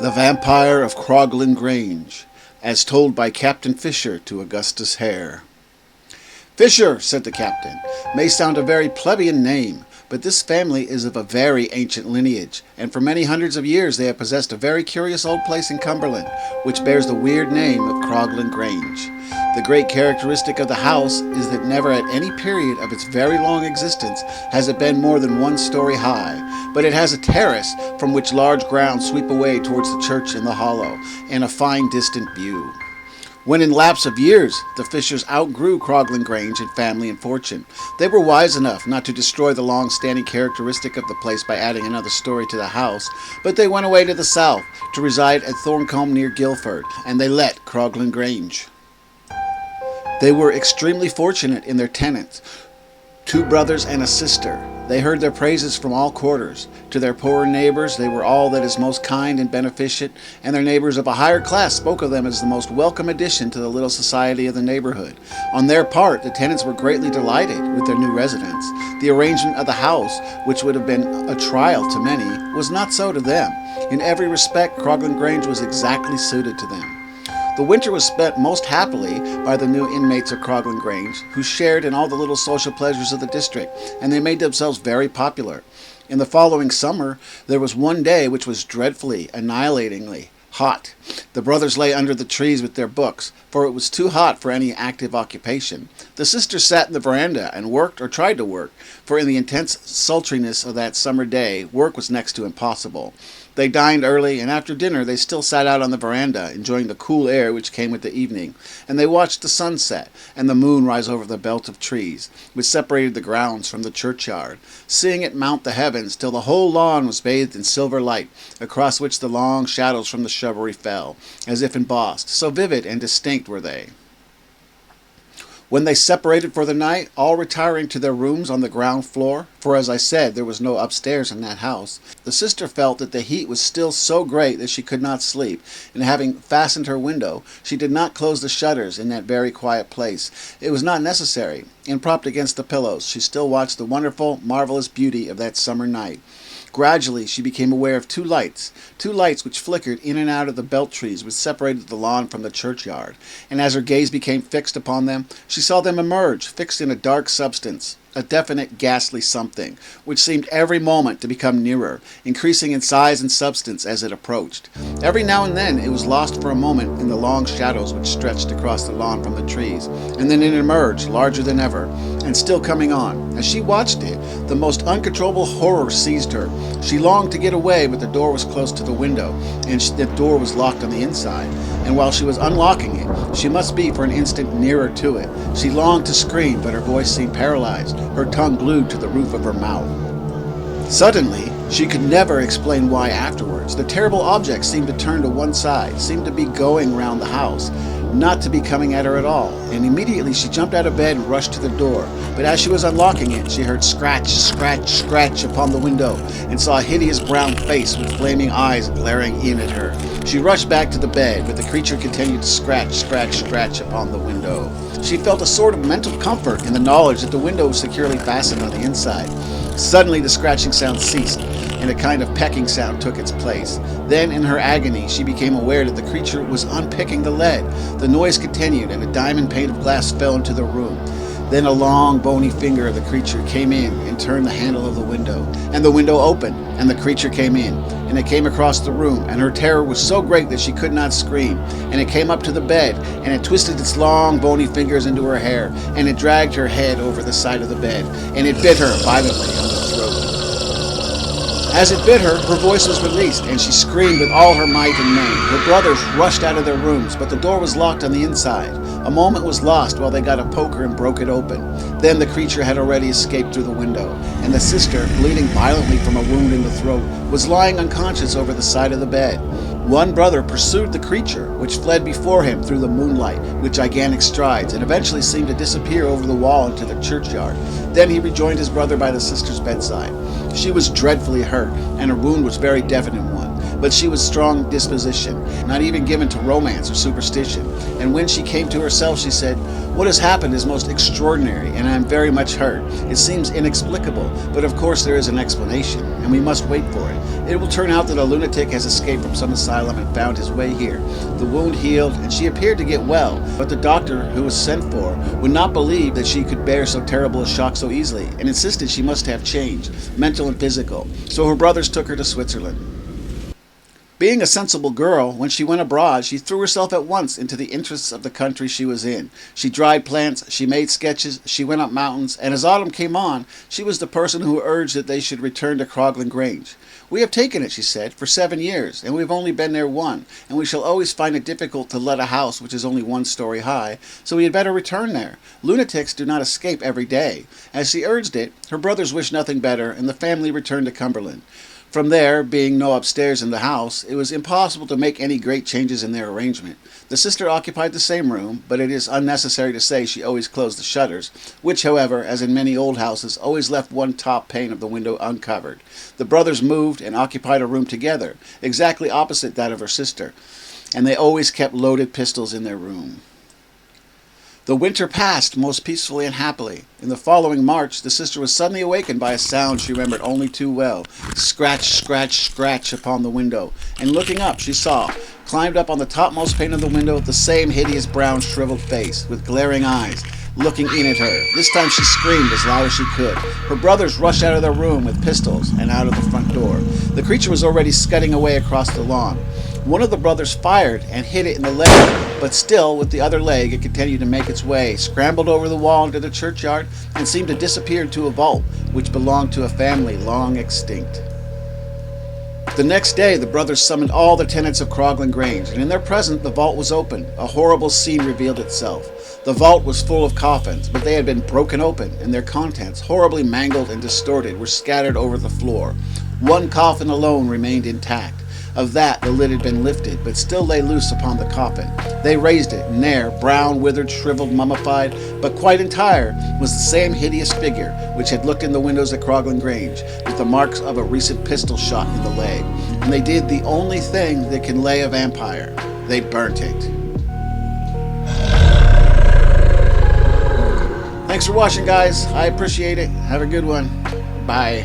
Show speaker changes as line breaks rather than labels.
The Vampire of Croglin Grange, as told by Captain Fisher to Augustus Hare. Fisher, said the captain, may sound a very plebeian name, but this family is of a very ancient lineage, and for many hundreds of years they have possessed a very curious old place in Cumberland, which bears the weird name of Croglin Grange. The great characteristic of the house is that never at any period of its very long existence has it been more than 1 story high, but it has a terrace from which large grounds sweep away towards the church in the hollow, and a fine distant view. When in lapse of years the Fishers outgrew Croglin Grange in family and fortune, they were wise enough not to destroy the long-standing characteristic of the place by adding another story to the house, but they went away to the south to reside at Thorncombe near Guildford, and they let Croglin Grange. They were extremely fortunate in their tenants, 2 brothers and a sister. They heard their praises from all quarters. To their poorer neighbors they were all that is most kind and beneficent, and their neighbors of a higher class spoke of them as the most welcome addition to the little society of the neighborhood. On their part, the tenants were greatly delighted with their new residence. The arrangement of the house, which would have been a trial to many, was not so to them. In every respect, Croglin Grange was exactly suited to them. The winter was spent most happily by the new inmates of Croglin Grange, who shared in all the little social pleasures of the district, and they made themselves very popular. In the following summer, there was one day which was dreadfully, annihilatingly hot. The brothers lay under the trees with their books, for it was too hot for any active occupation. The sisters sat in the veranda and worked or tried to work, for in the intense sultriness of that summer day, work was next to impossible. They dined early, and after dinner they still sat out on the veranda, enjoying the cool air which came with the evening, and they watched the sun set and the moon rise over the belt of trees, which separated the grounds from the churchyard, seeing it mount the heavens till the whole lawn was bathed in silver light, across which the long shadows from the shrubbery fell, as if embossed, so vivid and distinct were they. When they separated for the night, all retiring to their rooms on the ground floor, for as I said, there was no upstairs in that house, the sister felt that the heat was still so great that she could not sleep, and having fastened her window, she did not close the shutters in that very quiet place. It was not necessary, and propped against the pillows, she still watched the wonderful, marvelous beauty of that summer night. Gradually she became aware of two lights which flickered in and out of the belt trees which separated the lawn from the churchyard, and as her gaze became fixed upon them, she saw them emerge, fixed in a dark substance, a definite ghastly something, which seemed every moment to become nearer, increasing in size and substance as it approached. Every now and then it was lost for a moment in the long shadows which stretched across the lawn from the trees, and then it emerged, larger than ever, and still coming on. As she watched it, the most uncontrollable horror seized her. She longed to get away, but the door was close to the window, and the door was locked on the inside, and while she was unlocking it, she must be for an instant nearer to it. She longed to scream, but her voice seemed paralyzed, her tongue glued to the roof of her mouth. Suddenly, she could never explain why afterwards, the terrible object seemed to turn to one side, seemed to be going round the house, not to be coming at her at all, and immediately she jumped out of bed and rushed to the door. But as she was unlocking it, she heard scratch, scratch, scratch upon the window, and saw a hideous brown face with flaming eyes glaring in at her. She rushed back to the bed, but the creature continued to scratch, scratch, scratch upon the window. She felt a sort of mental comfort in the knowledge that the window was securely fastened on the inside. Suddenly the scratching sound ceased, and a kind of pecking sound took its place. Then, in her agony, she became aware that the creature was unpicking the lead. The noise continued, and a diamond pane of glass fell into the room. Then a long, bony finger of the creature came in and turned the handle of the window, and the window opened, and the creature came in, and it came across the room, and her terror was so great that she could not scream, and it came up to the bed, and it twisted its long, bony fingers into her hair, and it dragged her head over the side of the bed, and it bit her violently on the throat. As it bit her, her voice was released, and she screamed with all her might and main. Her brothers rushed out of their rooms, but the door was locked on the inside. A moment was lost while they got a poker and broke it open. Then the creature had already escaped through the window, and the sister, bleeding violently from a wound in the throat, was lying unconscious over the side of the bed. One brother pursued the creature, which fled before him through the moonlight with gigantic strides, and eventually seemed to disappear over the wall into the churchyard. Then he rejoined his brother by the sister's bedside. She was dreadfully hurt, and her wound was a very definite one. But she was strong disposition, not even given to romance or superstition, and when she came to herself she said, "What has happened is most extraordinary, and I am very much hurt. It seems inexplicable, but of course there is an explanation, and we must wait for it. It will turn out that a lunatic has escaped from some asylum and found his way here. The wound healed, and she appeared to get well, but the doctor who was sent for would not believe that she could bear so terrible a shock so easily, and insisted she must have change, mental and physical. So her brothers took her to Switzerland. Being a sensible girl, when she went abroad, she threw herself at once into the interests of the country she was in. She dried plants, she made sketches, she went up mountains, and as autumn came on, she was the person who urged that they should return to Croglin Grange. "We have taken it," she said, "for 7 years, and we have only been there one, and we shall always find it difficult to let a house which is only 1 story high, so we had better return there. Lunatics do not escape every day." As she urged it, her brothers wished nothing better, and the family returned to Cumberland. From there, being no upstairs in the house, it was impossible to make any great changes in their arrangement. The sister occupied the same room, but it is unnecessary to say she always closed the shutters, which, however, as in many old houses, always left one top pane of the window uncovered. The brothers moved and occupied a room together, exactly opposite that of her sister, and they always kept loaded pistols in their room. The winter passed most peacefully and happily. In the following March, the sister was suddenly awakened by a sound she remembered only too well. Scratch, scratch, scratch upon the window. And looking up, she saw, climbed up on the topmost pane of the window, the same hideous brown shriveled face, with glaring eyes, looking in at her. This time she screamed as loud as she could. Her brothers rushed out of their room with pistols and out of the front door. The creature was already scudding away across the lawn. One of the brothers fired and hit it in the leg, but still, with the other leg, it continued to make its way, scrambled over the wall into the churchyard, and seemed to disappear into a vault, which belonged to a family long extinct. The next day, the brothers summoned all the tenants of Croglin Grange, and in their presence the vault was opened. A horrible scene revealed itself. The vault was full of coffins, but they had been broken open, and their contents, horribly mangled and distorted, were scattered over the floor. One coffin alone remained intact. Of that the lid had been lifted, but still lay loose upon the coffin. They raised it, and there, brown, withered, shriveled, mummified, but quite entire, was the same hideous figure which had looked in the windows at Croglin Grange, with the marks of a recent pistol shot in the leg. And they did the only thing that can lay a vampire. They burnt it. Thanks for watching, guys. I appreciate it. Have a good one. Bye.